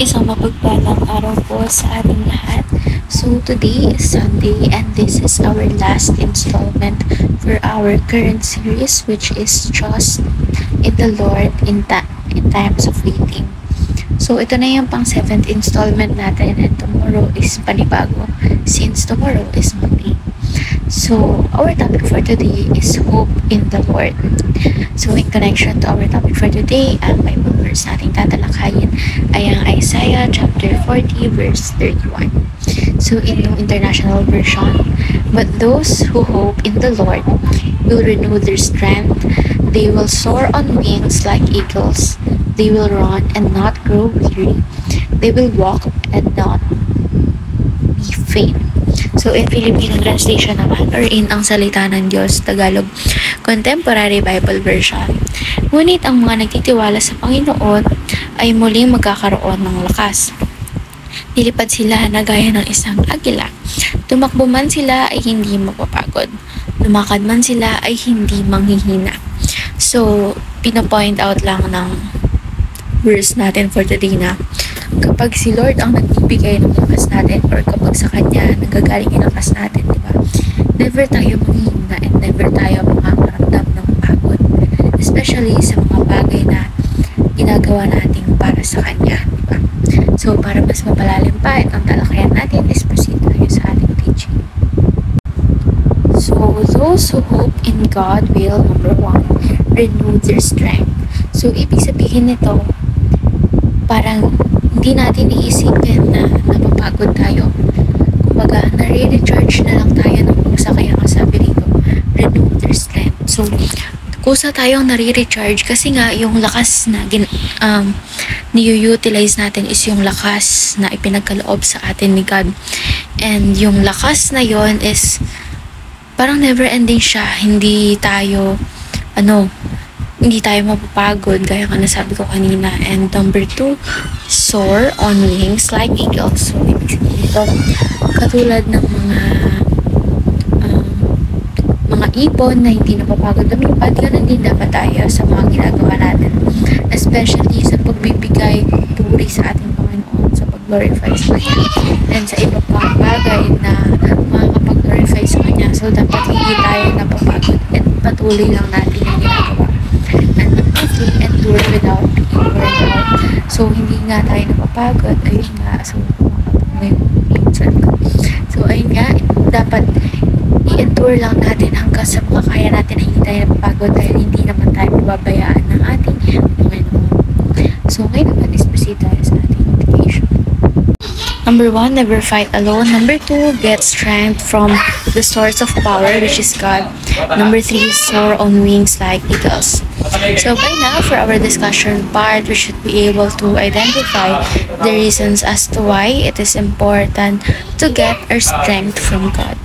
Isang mapagpalang araw po sa ating lahat. So today is Sunday and this is our last installment for our current series, which is Trust in the Lord in times of waiting. So ito na yung pang 7th installment natin and tomorrow is panibago since tomorrow is Monday. So our topic for today is hope in the Lord. So in connection to our topic for today, ang Bible verse nating tatalakayin ay ang Isaiah chapter 40 verse 31. So in New International Version, but those who hope in the Lord will renew their strength. They will soar on wings like eagles. They will run and not grow weary. They will walk and not be faint. So in Filipino translation naman, or in ang salita ng Diyos, Tagalog Contemporary Bible Version, ngunit ang mga nagtitiwala sa Panginoon ay muling magkakaroon ng lakas. Nilipad sila na gaya ng isang agila. Tumakbo man sila ay hindi mapapagod. Lumakad man sila ay hindi manghihina. So, pinapoint out lang ng verse natin for today na kapag si Lord ang nagbibigay ng lakas natin or kapag sa Kanya nanggagaling yung lakas natin, di ba? Never tayo manghihina and never tayo makakaramdam ng pagod. Especially sa mga bagay na ginagawa natin para sa Kanya, di ba? So, para mas mapalalim pa itong talakayan natin, is proceed tayo sa ating teaching. So, those who hope in God will, number 1, renew their strength. So, ibig sabihin nito, parang hindi natin iisipin na napapagod tayo. Kumbaga, nare-recharge na lang tayo ng kusa, kaya nga sabi rito, renew their strength. So, kusa tayong nare-recharge kasi nga yung lakas na ni-utilize natin is yung lakas na ipinagkaloob sa atin ni God. And yung lakas na yon is parang never ending siya. Hindi tayo mapapagod gaya ka nasabi ko kanina. And number 2, soar on wings like eagles. So ibig sabihin ito, katulad ng mga ibon na hindi napapagod lumipad, ganun din dapat tayo sa mga ginagawa natin, especially sa pagbibigay puri sa ating Panginoon, sa pag-glorify sa Kanya and sa iba pang bagay na makakapag-glorify sa Kanya. So dapat hindi tayo napapagod at patuloy lang natin yung ginagawa and endure without being worn out. So hindi nga tayo napapagod, ayun nga, so ayun nga, dapat i-endure lang natin hanggang sa makakaya natin na hindi tayo napapagod dahil hindi naman tayo mababayaan ng ating Panginoon. So ngayon naman is proceed tayo sa ating meditation. Number 1, never fight alone. Number 2, get strength from the source of power, which is God. Number 3, soar on wings like eagles. So by now, for our discussion part, we should be able to identify the reasons as to why it is important to get our strength from God.